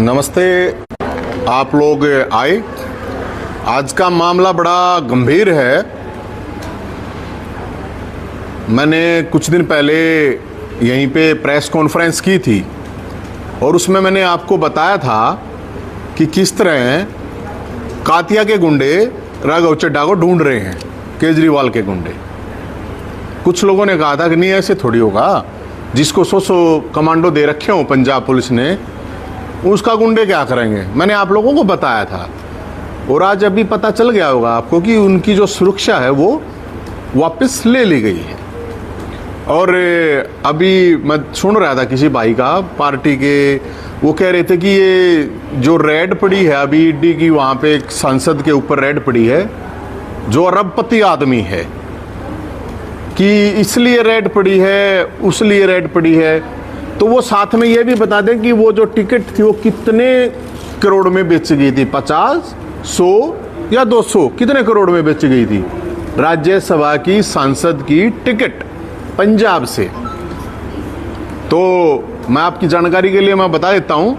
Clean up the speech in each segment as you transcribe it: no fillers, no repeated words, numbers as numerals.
नमस्ते। आप लोग आए। आज का मामला बड़ा गंभीर है। मैंने कुछ दिन पहले यहीं पे प्रेस कॉन्फ्रेंस की थी और उसमें मैंने आपको बताया था कि किस तरह कातिया के गुंडे राघव चड्ढा को ढूंढ रहे हैं, केजरीवाल के गुंडे। कुछ लोगों ने कहा था कि नहीं ऐसे थोड़ी होगा, जिसको 100 कमांडो दे रखे हो पंजाब पुलिस ने, उसका गुंडे क्या करेंगे। मैंने आप लोगों को बताया था और आज अभी पता चल गया होगा आपको कि उनकी जो सुरक्षा है वो वापस ले ली गई है। और अभी मैं सुन रहा था किसी भाई का पार्टी के, वो कह रहे थे कि ये जो रेड पड़ी है अभी ईडी की, वहाँ पे एक सांसद के ऊपर रेड पड़ी है जो अरबपति आदमी है, कि इसलिए रेड पड़ी है, उसलिए रेड पड़ी है। तो वो साथ में ये भी बता दें कि वो जो टिकट थी वो कितने करोड़ में बेच गई थी, 50, 100 या 200, कितने करोड़ में बेच गई थी राज्यसभा की सांसद की टिकट पंजाब से। तो मैं आपकी जानकारी के लिए मैं बता देता हूं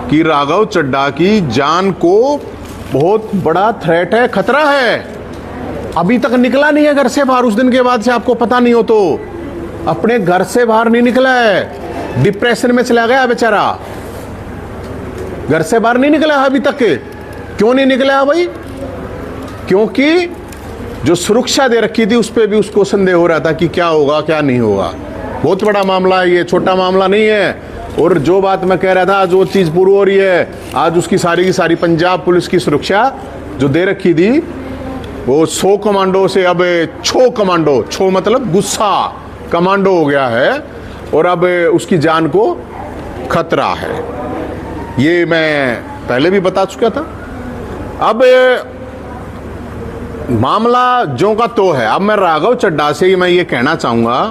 कि राघव चड्ढा की जान को बहुत बड़ा थ्रेट है, खतरा है। अभी तक निकला नहीं है घर से बाहर। उस दिन के बाद से आपको पता नहीं हो तो अपने घर से बाहर नहीं निकला है, डिप्रेशन में चला गया बेचारा, घर से बाहर नहीं निकला है अभी तक। क्यों नहीं निकला है भाई? क्योंकि जो सुरक्षा दे रखी थी उस पर भी उसको संदेह हो रहा था कि क्या होगा क्या नहीं होगा। बहुत बड़ा मामला है ये, छोटा मामला नहीं है। और जो बात मैं कह रहा था आज वो चीज पूरी हो रही है। आज उसकी सारी की सारी पंजाब पुलिस की सुरक्षा जो दे रखी थी वो 100 कमांडो से अब 6 कमांडो, 6 मतलब गुस्सा कमांडो हो गया है और अब उसकी जान को खतरा है। ये मैं पहले भी बता चुका था। अब मामला जो का तो है। अब मैं राघव चड्ढा से मैं ये कहना चाहूंगा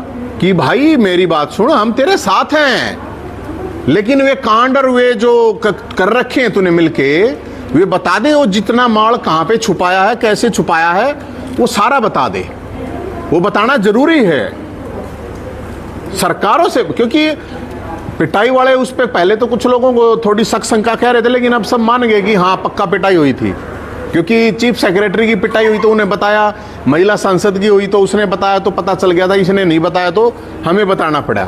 कि भाई मेरी बात सुनो, हम तेरे साथ हैं, लेकिन वे कांड और वे जो कर रखे हैं तूने मिलके, वे बता दे वो जितना माल कहां पे छुपाया है, कैसे छुपाया है, वो सारा बता दे। वो बताना जरूरी है सरकारों से, क्योंकि पिटाई वाले उस पे पहले तो कुछ लोगों को थोड़ी शक शंका कह रहे थे, लेकिन अब सब मान गए कि हाँ पक्का पिटाई हुई थी। क्योंकि चीफ सेक्रेटरी की पिटाई हुई तो उन्हें बताया, महिला सांसद की हुई तो उसने बताया, तो पता चल गया था। इसने नहीं बताया तो हमें बताना पड़ा।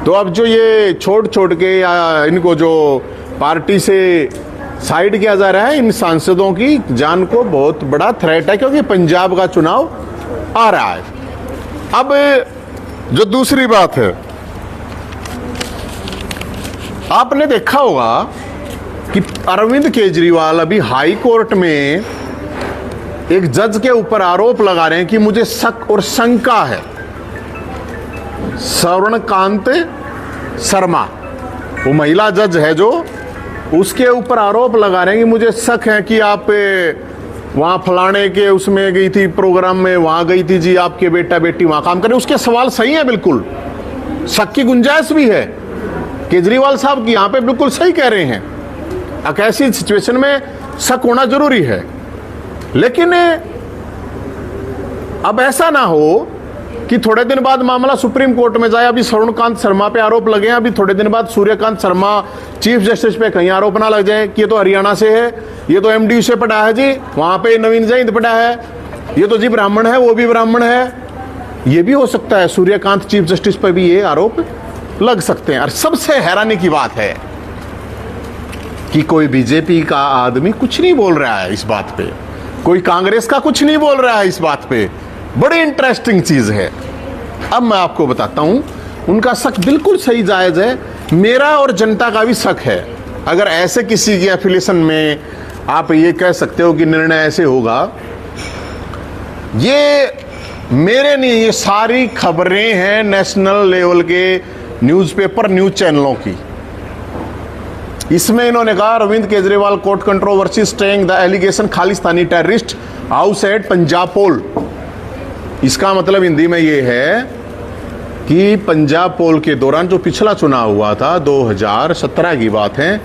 तो अब जो ये छोड़ के या इनको जो पार्टी से साइड किया जा रहा है, इन सांसदों की जान को बहुत बड़ा थ्रेट है, क्योंकि पंजाब का चुनाव आ रहा है। अब जो दूसरी बात है, आपने देखा होगा कि अरविंद केजरीवाल अभी हाई कोर्ट में एक जज के ऊपर आरोप लगा रहे हैं कि मुझे शक और शंका है। स्वर्णकांत शर्मा, वो महिला जज है जो, उसके ऊपर आरोप लगा रहे हैं कि मुझे शक है कि आप वहां फलाने के उसमें गई थी, प्रोग्राम में वहां गई थी जी, आपके बेटा बेटी वहां काम करें। उसके सवाल सही है, बिल्कुल शक की गुंजाइश भी है। केजरीवाल साहब की यहां पे बिल्कुल सही कह रहे हैं। एक ऐसी सिचुएशन में शक होना जरूरी है, लेकिन अब ऐसा ना हो कि थोड़े दिन बाद मामला सुप्रीम कोर्ट में जाए। अभी स्वर्णकांत शर्मा पे आरोप लगे हैं, अभी थोड़े दिन बाद सूर्यकांत शर्मा चीफ जस्टिस पे कहीं आरोप ना लग जाए कि ये तो हरियाणा से है, ये तो एमडी से पढ़ा है जी, वहां पे नवीन जैन पढ़ा है, ये तो जी ब्राह्मण है, वो भी ब्राह्मण है। ये भी हो सकता है, सूर्यकांत चीफ जस्टिस पर भी ये आरोप लग सकते हैं। और सबसे हैरानी की बात है कि कोई बीजेपी का आदमी कुछ नहीं बोल रहा है इस बात पे, कोई कांग्रेस का कुछ नहीं बोल रहा है इस बात पे। बड़ी इंटरेस्टिंग चीज है। अब मैं आपको बताता हूं, उनका शक बिल्कुल सही जायज है, मेरा और जनता का भी शक है। अगर ऐसे किसी की एफिलिएशन में आप ये कह सकते हो कि निर्णय ऐसे होगा, ये मेरे नहीं, ये सारी खबरें हैं नेशनल लेवल के न्यूज़पेपर, न्यूज चैनलों की। इसमें इन्होंने कहा Arvind Kejriwal court controversy staying the allegation Khalistani terrorist house at Punjab poll. इसका मतलब हिंदी में ये है कि पंजाब पोल के दौरान जो पिछला चुनाव हुआ था 2017 की बात है,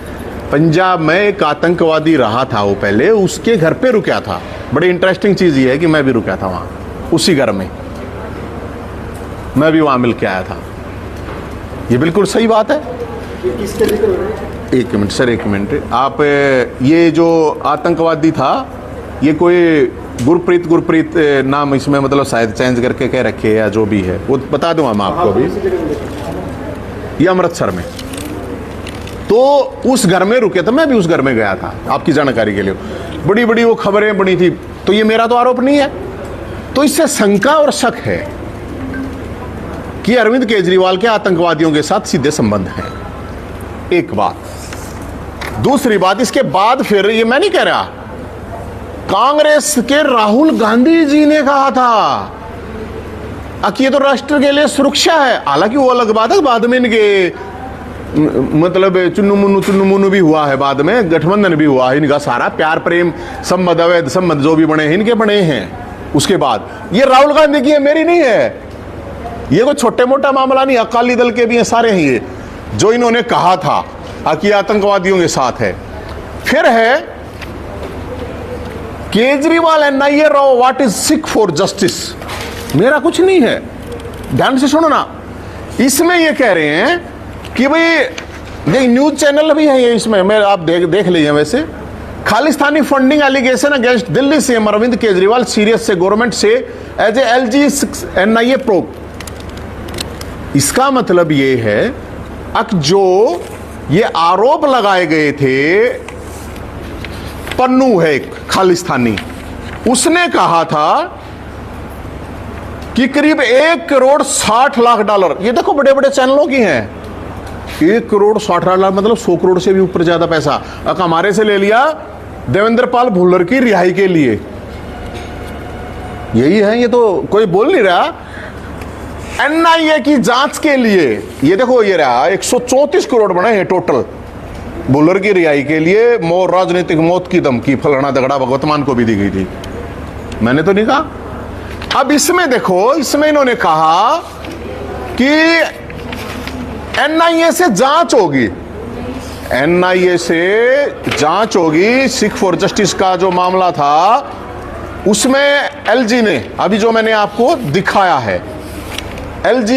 पंजाब में एक आतंकवादी रहा था, वो पहले उसके घर पे रुका था। बड़ी इंटरेस्टिंग चीज ये है कि मैं भी रुका था वहां, उसी घर में मैं भी वहां मिल के आया था। ये बिल्कुल सही बात है। एक मिनट सर, एक मिनट। आप ये जो आतंकवादी था, ये कोई गुरप्रीत नाम इसमें मतलब शायद चेंज करके कह रखे या जो भी है, वो बता दूं हम आपको अभी। ये अमृतसर में, तो उस घर में रुके थे, मैं भी उस घर में गया था आपकी जानकारी के लिए। बड़ी बड़ी वो खबरें बनी थी। तो ये मेरा तो आरोप नहीं है, तो इससे शंका और शक है कि अरविंद केजरीवाल के आतंकवादियों के साथ सीधे संबंध हैं। एक बात। दूसरी बात, इसके बाद फिर ये मैं नहीं कह रहा, कांग्रेस के राहुल गांधी जी ने कहा था कि ये तो राष्ट्र के लिए सुरक्षा है। हालांकि वो अलग बात है, बाद में इनके मतलब चुन्नू मुन्नू भी हुआ है, बाद में गठबंधन भी हुआ है, इनका सारा प्यार प्रेम संबंध अवैध संबंध जो भी बने हैं इनके बने हैं। उसके बाद ये राहुल गांधी की है, मेरी नहीं है। ये कोई छोटे मोटा मामला नहीं, अकाली दल के भी हैं सारे हैं ये, जो इन्होंने कहा था कि आतंकवादियों के साथ है। फिर है Kejriwal NIA Rao what is sick for justice. मेरा कुछ नहीं है, ध्यान से सुनो ना। इसमें ये कह रहे हैं कि भाई देख, न्यूज चैनल भी है ये, इसमें मैं आप देख लीजिए। वैसे Khalistani funding allegation against Delhi CM Arvind Kejriwal serious से गवर्नमेंट से as a LG NIA probe. इसका मतलब ये है कि जो ये आरोप लगाए गए थे, पन्नू है एक खालिस्तानी, उसने कहा था कि करीब 1,60,00,000 ये देखो बड़े बड़े चैनलों की हैं, 1,60,00,000 मतलब 100 करोड़ से भी ऊपर ज्यादा पैसा हमारे से ले लिया देवेंद्र पाल भुल्लर की रिहाई के लिए। यही है, ये तो कोई बोल नहीं रहा। एनआईए की जांच के लिए ये देखो, ये रहा 134 करोड़ बने हैं टोटल भुल्लर की रिहाई के लिए। राजनीतिक मौत की धमकी फलाना दगड़ा भगवतमान को भी दी गई थी, मैंने तो नहीं कहा। अब इसमें देखो, इसमें इन्होंने कहा कि एनआईए से जांच होगी, एनआईए से जांच होगी। सिख फॉर जस्टिस का जो मामला था उसमें एलजी ने, अभी जो मैंने आपको दिखाया है, एलजी,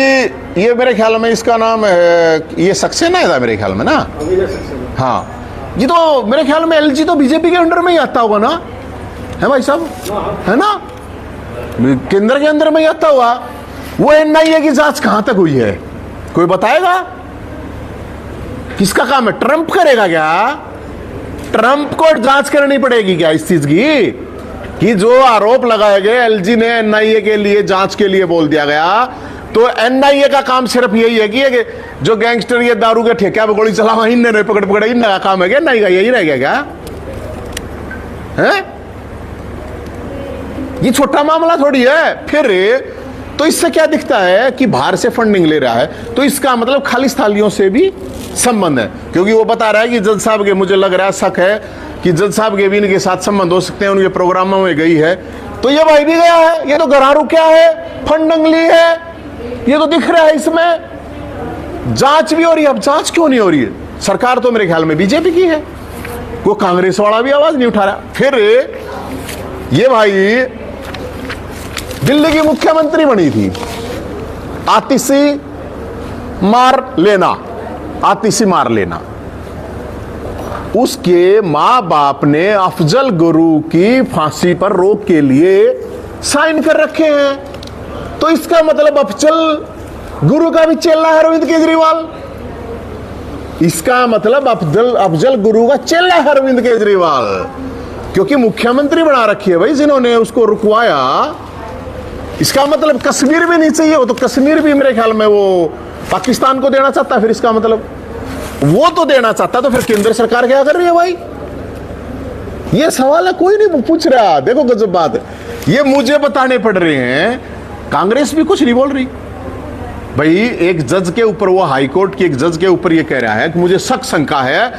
ये मेरे ख्याल में इसका नाम है, ये सक्सेना है मेरे ख्याल में ना। हाँ, ये तो मेरे ख्याल में एलजी तो बीजेपी के अंडर में ही आता होगा ना, है भाई साहब, है ना, केंद्र के अंदर में ही आता हुआ। वो एनआईए की जांच कहां तक हुई है, कोई बताएगा? किसका काम है? ट्रंप करेगा क्या? ट्रंप को जांच करनी पड़ेगी क्या इस चीज की कि जो आरोप लगाए गए एलजी ने एनआईए के लिए जांच के लिए बोल दिया गया? तो एनआईए का काम सिर्फ यही है कि जो गैंगस्टर ये दारू के ठेका पे गोली चलावा, इनने पकड़ इनका काम है क्या? नहीं का यही रह गया क्या है? ये छोटा मामला थोड़ी है। फिर तो इससे क्या दिखता है कि बाहर से फंडिंग ले रहा है, तो इसका मतलब खालिस्तानियों से भी संबंध है, क्योंकि वो बता रहा है कि जज साहब के, मुझे लग रहा है, शक है कि जज साहब के भी इनके साथ संबंध हो सकते हैं, उनके प्रोग्रामों में गई है। तो ये भाई भी गया है, ये तो गरारू क्या है, फंडंगली है, ये तो दिख रहा है। इसमें जांच भी हो रही है। अब जांच क्यों नहीं हो रही है? सरकार तो मेरे ख्याल में बीजेपी की है, कोई कांग्रेस वाला भी आवाज नहीं उठा रहा। फिर ये भाई दिल्ली की मुख्यमंत्री बनी थी आतिशी मार लेना, उसके मां बाप ने अफजल गुरु की फांसी पर रोक के लिए साइन कर रखे हैं। तो इसका मतलब अफजल गुरु का भी चेला है अरविंद केजरीवाल। इसका मतलब अफजल गुरु का चेला है अरविंद केजरीवाल, क्योंकि मुख्यमंत्री बना रखी है भाई जिन्होंने उसको रुकवाया। इसका मतलब कश्मीर भी नहीं चाहिए, वो तो कश्मीर भी मेरे ख्याल में वो पाकिस्तान को देना चाहता है। फिर इसका मतलब वो तो देना चाहता, तो फिर केंद्र सरकार क्या कर रही है भाई? ये सवाल है, कोई नहीं पूछ रहा। देखो गजब बात है, ये मुझे बताने पड़ रहे हैं, कांग्रेस भी कुछ नहीं बोल रही भाई। एक जज के ऊपर, वो हाई कोर्ट के एक जज के ऊपर ये कह रहा है कि मुझे शंका है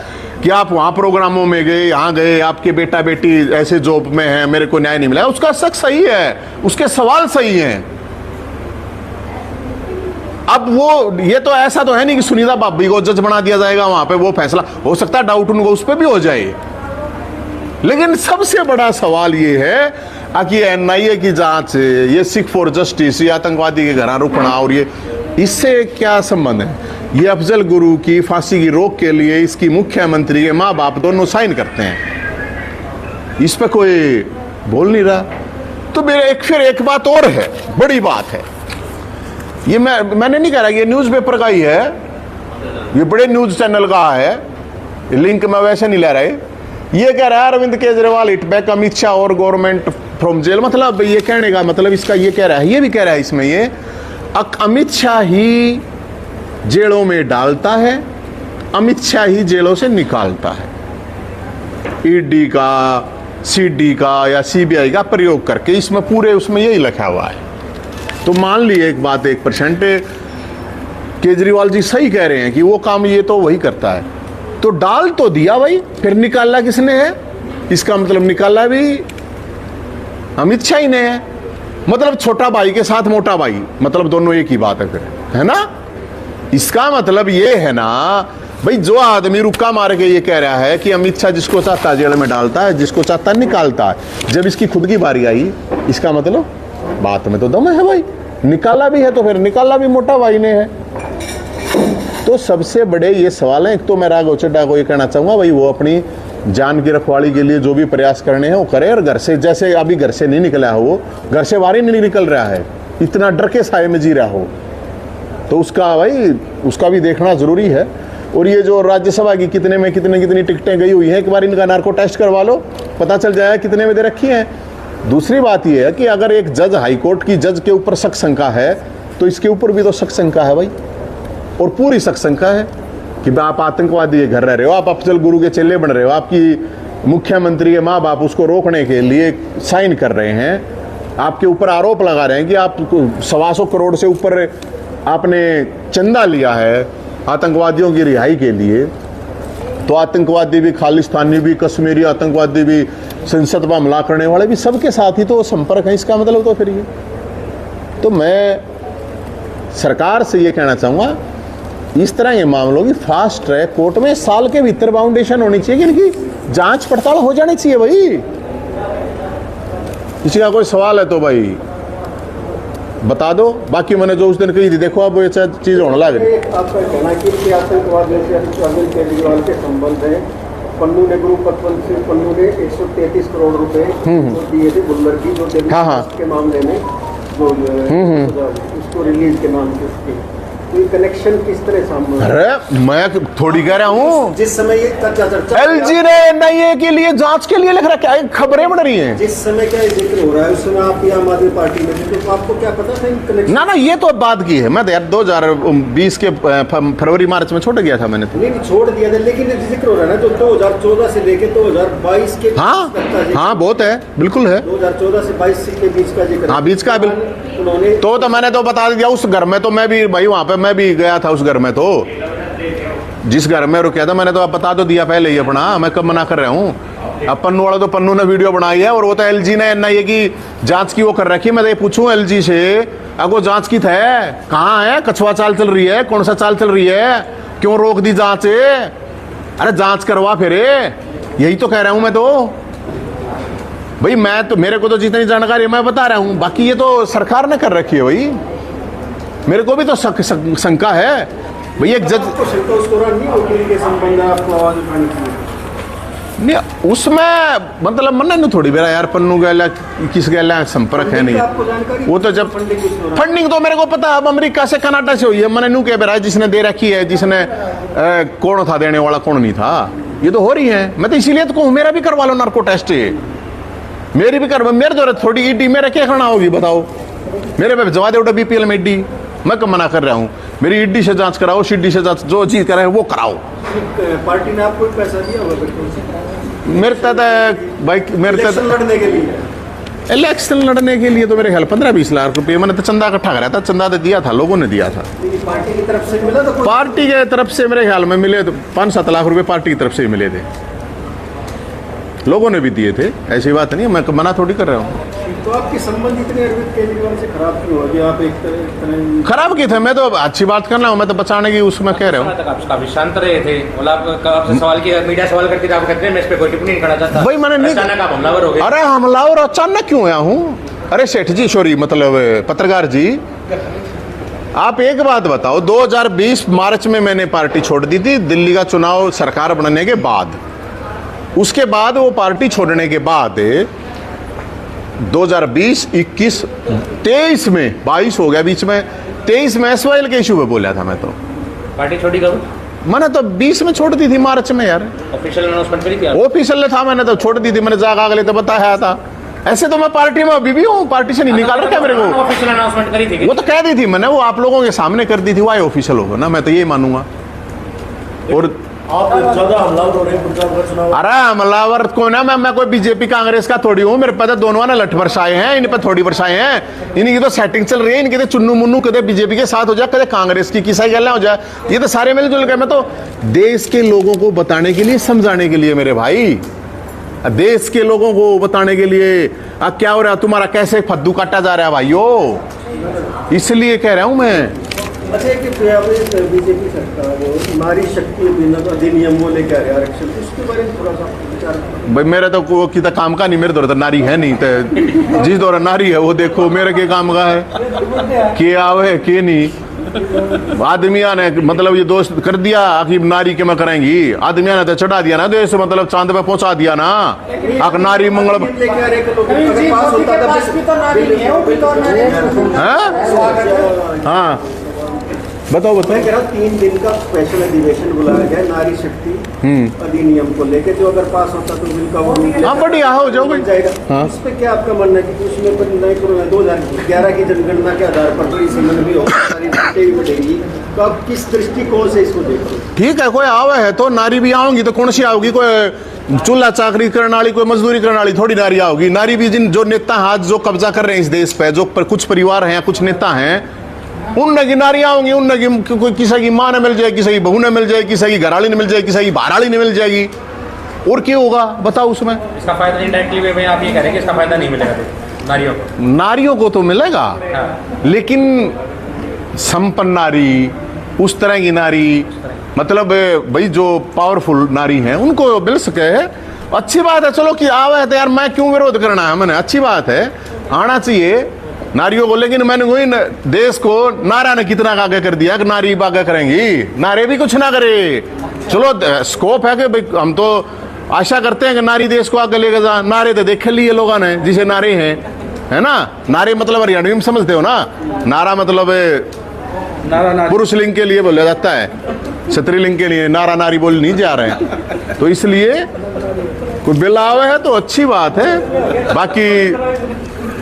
कि आप वहां प्रोग्रामों में गए, यहां गए, आपके बेटा बेटी ऐसे जॉब में है, मेरे को न्याय नहीं मिला। उसका शक सही है, उसके सवाल सही हैं। अब वो ये तो ऐसा तो है नहीं कि सुनीता बाबी को जज बना दिया जाएगा, वहां पे वो फैसला हो सकता है, डाउट उनको उस पर भी हो जाए। लेकिन सबसे बड़ा सवाल ये है कि एनआईए की जांच, ये सिख फॉर जस्टिस, ये आतंकवादी के घर रुकना, और ये इससे क्या संबंध है? ये अफजल गुरु की फांसी की रोक के लिए इसकी मुख्यमंत्री के माँ बाप दोनों साइन करते हैं। इस पे कोई बोल नहीं रहा। तो मेरे फिर एक बात और है, बड़ी बात है, ये मैंने नहीं कह रहा, ये न्यूज़पेपर का ही है, ये बड़े न्यूज चैनल का है, लिंक मैं वैसे नहीं ले रहा है। ये कह रहा है अरविंद केजरीवाल हिट बैक अमित शाह और गवर्नमेंट फ्रॉम जेल। मतलब ये कहने का मतलब इसका ये कह रहा है, ये भी कह रहा है इसमें ये अमित शाह ही जेलों में डालता है, अमित शाह ही जेलों से निकालता है, ईडी का, सीडी का या सीबीआई का प्रयोग करके। इसमें पूरे उसमें यही लिखा हुआ है। तो मान लिए एक बात 1% केजरीवाल जी सही कह रहे हैं कि वो काम ये तो वही करता है। तो डाल तो दिया भाई, फिर निकाला किसने है? इसका मतलब निकाला भी अमित शाह ही ने है। मतलब छोटा भाई के साथ मोटा भाई, मतलब दोनों एक ही बात है फिर, है ना? इसका मतलब ये है ना भाई, जो आदमी रुक्का मार के ये कह रहा है कि अमित शाह जिसको चाहता जेल में डालता है, जिसको चाहता निकालता है, जब इसकी खुद की बारी आई, इसका मतलब बात में तो दम है भाई। निकाला भी है तो फिर निकाला भी मोटा भाई ने है। तो सबसे बड़े ये सवाल है। एक तो मैं राघव चड्ढा को ये कहना चाहूंगा भाई, वो अपनी जान की रखवाली के लिए जो भी प्रयास करने हैं वो करे, और घर से, जैसे अभी घर से नहीं निकला हो, वो घर से बाहर ही नहीं निकल रहा है, इतना डर के साए में जी रहा हो, तो उसका भाई उसका भी देखना जरूरी है। और ये जो राज्यसभा की कितनी टिकटें गई हुई हैं, एक बार इनका नार्को टेस्ट करवा लो, पता चल जाएगा कितने में दे रखी हैं। दूसरी बात ये है कि अगर एक जज, हाईकोर्ट की जज के ऊपर शक शंका है, तो इसके ऊपर भी तो शक शंका है भाई, और पूरी शक शंका है कि आप आतंकवादी के घर रह रहे हो, आप अफजल गुरु के चेले बन रहे हो, आपकी मुख्यमंत्री के माँ बाप उसको रोकने के लिए साइन कर रहे हैं, आपके ऊपर आरोप लगा रहे हैं कि आप 125 करोड़ से ऊपर आपने चंदा लिया है आतंकवादियों की रिहाई के लिए। तो आतंकवादी भी, खालिस्तानी भी, कश्मीरी आतंकवादी भी, संसद पर हमला करने वाले भी, सबके साथ ही तो संपर्क है। इसका मतलब तो फिर ये, तो मैं सरकार से ये कहना चाहूँगा, इस तरह ये मामलों की फास्ट ट्रैक कोर्ट में साल के भीतर बाउंडेशन होनी चाहिए कि इनकी जांच पड़ताल हो जानी चाहिए भाई। किसी का कोई सवाल है तो भाई बता दो। बाकी मैंने जो उस दिन कही थी, देखो अब ये चीज होने लग रही। आपका कहना कि आतंकवाद जैसे अरविंद केजरीवाल के संबंध है, पन्नू ने ग्रुप पत्तन से पन्नू ने 133 करोड़ रुपए दिए थे बुल्लर की, जो के मामले में जो उसको रिलीज के नाम से, तो कनेक्शन किस तरह सामने? अरे मैं थोड़ी कह रहा हूँ, जिस समय ये चर्चा एलजी ने एनआईए के लिए जांच के लिए लिख रखा है, खबरें बढ़ रही हैं। जिस समय का जिक्र हो रहा है उस समय आप आम आदमी पार्टी में थे, तो आपको क्या पता था इन कनेक्शन? ना ये तो बात की है। मैं तो यार 2020 के फरवरी मार्च में छोड़ गया था मैंने तो। नहीं छोड़ दिया था, लेकिन जिक्र हो रहा है ना जो 2014 से लेके 2022 के, हाँ बहुत है, बिल्कुल है, 2014 से 22 के बीच का जिक्र। हाँ बीच का उन्होंने तो मैंने तो बता दिया। उस घर में तो मैं भी भाई, वहां पे मैं भी गया था उस घर में, तो जिस घर में रुका था मैंने तो आप बता तो दिया पहले ही अपना, मैं कब मना कर रहा हूँ। अब पन्नू वाला तो पन्नू ने वीडियो बनाई है, और वो तो एलजी ने एनआईए की जांच की वो कर रखी। मैं तो ये पूछूं एलजी से, अगो जांच की थे, कहाँ है, कछुआ चाल चल रही है, कौन सा चाल चल रही है, क्यों रोक दी जांच? अरे जांच करवा फिर, यही तो कह रहा हूं मैं तो भाई। मैं तो, मेरे को तो जितनी जानकारी मैं बता रहा हूं, बाकी ये तो सरकार ने कर रखी है भाई। मेरे को भी तो शंका है भाई। एक जज नहीं उसमें मतलब मन नहीं थोड़ी बेरा यार, पन्नू गैला किस गैला संपर्क है नहीं, वो तो जब फंडिंग तो मेरे को पता है अब अमेरिका से, कनाडा से हुई है। मैंने नू कह बेरा जिसने दे रखी है, जिसने कौन था देने वाला, कौन नहीं था, ये तो हो रही है। मैं तो इसीलिए तो कहूँ मेरा भी करवा लो नार्को टेस्ट, मेरी भी करवा, मेरे जरूरत थोड़ी ईडी मेरे क्या करना होगी बताओ? मेरे पे जवा दे बीपीएल में ईडी, मैं कब मना कर रहा हूँ? मेरी ईडी से जांच कराओ, सीडी से जांच, जो चीज कराए वो कराओ। पार्टी ने आपको पैसा दिया होगा मेरे तहत भाई, मेरे तहत लड़ने के लिए, इलेक्शन लड़ने के लिए तो मेरे ख्याल 15-20 लाख रुपए मैंने तो चंदा इकट्ठा करा था। चंदा तो दिया था, लोगों ने दिया था। पार्टी की तरफ से मिला था? पार्टी के तरफ से मेरे ख्याल में मिले तो 5-7 लाख रुपए पार्टी की तरफ से मिले थे, लोगों ने भी दिए थे। ऐसी बात नहीं है, मैं मना थोड़ी कर रहा हूँ। तो आपके संबंध इतने अरविंद केजरीवाल से खराब क्यों हो गए? आप एक तरह खराब की थे, मैं तो अच्छी बात करना हूँ, मैं तो बचाने की उसमें कह रहा हूँ। आप काफी शांत रहे थे, आपसे सवाल किया, मीडिया सवाल करती थी, आप कहते हैं मैं इस पे कोई टिप्पणी नहीं करना चाहता। भाई मैंने नहीं, अचानक आप हमलावर हो गए। अरे हमलावर अचानक क्यों आया हूँ? अरे सेठ जी, सॉरी, मतलब पत्रकार जी, आप एक बात बताओ, 2020 मार्च में मैंने पार्टी छोड़ दी थी, दिल्ली का चुनाव सरकार बनने के बाद। उसके बाद वो पार्टी छोड़ने के बाद 2020, 21, 23 में 22 हो गया बीच में, 23 में एसवाईएल के इशू पे बोला था मैं तो। पार्टी छोड़ी कब? मैंने तो 20 में छोड़ दी थी, मार्च में यार। ऑफिशियल अनाउंसमेंट करी थी आप? ऑफिशियल था, मैंने तो छोड़ दी थी, मैंने जागा अगले तो बताया था। ऐसे तो मैं पार्टी में अभी भी हूँ, पार्टी से नहीं निकाल रखा मेरे को। ऑफिशियल अनाउंसमेंट करी थी? वो तो कह दी थी मैंने, वो आप लोगों के सामने कर दी थी, वो ऑफिशियल होगा ना, मैं तो यही मानूंगा। और आप ज्यादा हमलावर हो रहे हैं पंजाब का चुनाव। अरे हमलावर को ना, मैं कोई बीजेपी कांग्रेस का थोड़ी हूँ, मेरे पास दोनों ना लठ बरसाए हैं, इन पर थोड़ी बरसाए हैं। इनकी तो सेटिंग चल रही है, इनके तो चुन्नू मुन्नू कदे बीजेपी के साथ हो जाए, कदे कांग्रेस की किसा गल हो जाए, ये तो सारे मिलजुल के। मैं तो देश के लोगों को बताने के लिए, समझाने के लिए मेरे भाई, देश के लोगों को बताने के लिए क्या हो रहा है, तुम्हारा कैसे फद्दू काटा जा रहा है भाइयों, इसलिए कह रहा हूं मैं। अच्छा कि बीजेपी सरकार नारी शक्ति अधिनियम वो लेके आ रहे हैं आरक्षण, उसके बारे में थोड़ा सा विचार करो। भाई मेरा तो वो की काम का नहीं, मेरे दौर तो नारी है नहीं, तो जिस दौर नारी है वो देखो मेरे के काम का है, के आवे के नहीं। आदमिया ने मतलब ये दोस्त कर दिया कि नारी के में करेंगी, आदमिया ने तो चढ़ा दिया ना देश, मतलब चांद पे पहुंचा दिया ना, आक नारी मंगल हाँ बताओ बताओ। मैं कह रहा हूँ 3 दिन का स्पेशल अधिवेशन बुलाया गया नारी शक्ति अधिनियम को लेकर, जो अगर पास होता तो बिल का वो हाँ बढ़िया हो जाओ भाई। जाएगा। हाँ। इस पे क्या आपका मानना है कि उसमें पर नहीं करो, 2011 की जनगणना के आधार पर तो इस संबंध में होगा, सारी सीटें भी बढ़ेंगी, तो आप किस दृष्टिकोण से इसको देख रहे हो? ठीक है, कोई आवे है तो नारी भी आओगी, तो कौन सी आओगी, कोई चूल्हा चाकरी करने वाली, कोई मजदूरी करने वाली थोड़ी नारी आओगी। नारी भी जिन जो नेता हाथ जो कब्जा कर रहे हैं इस देश पे, जो पर कुछ परिवार हैं, कुछ नेता हैं, उन की नारियां होंगी, उन की कोई किसी की माँ ने मिल जाएगी, किसी की बहू ने मिल जाएगी, किसी की घरवाली ने मिल जाएगी, किसी की बाहरवाली ने मिल जाएगी, और क्या होगा बताओ उसमें। इसका फायदा इनडायरेक्टली वे में आप ये कह रहे हैं कि इसका फायदा नहीं मिलेगा नारियों को? नारियों को तो मिलेगा, हाँ। लेकिन संपन्न नारी, उस तरह की नारी, मतलब भाई जो पावरफुल नारी हैं उनको मिल सके, अच्छी बात है। चलो कि आवे तो यार मैं क्यों विरोध करना है, मैंने अच्छी बात है, आना चाहिए नारियों को। लेकिन मैंने वही देश को नारा ने कितना आगे कर दिया कि नारी आगे करेंगी, नारे भी कुछ ना करे। चलो स्कोप है कि भाई हम तो आशा करते हैं कि नारी देश को आगे लेके जा, नारे तो देख लिए लोगों ने जिसे नारे हैं, है ना। नारे मतलब हरियाणवी में समझते हो ना, नारा मतलब पुरुष लिंग के लिए बोला जाता है, स्त्रीलिंग के लिए नारा नारी बोल नहीं जा रहे हैं, तो इसलिए कोई बिल आवे है तो अच्छी बात है। बाकी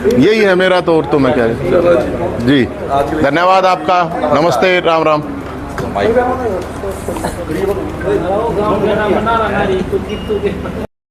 यही है मेरा तो, और तो मैं क्या जी, धन्यवाद आपका, नमस्ते, राम राम।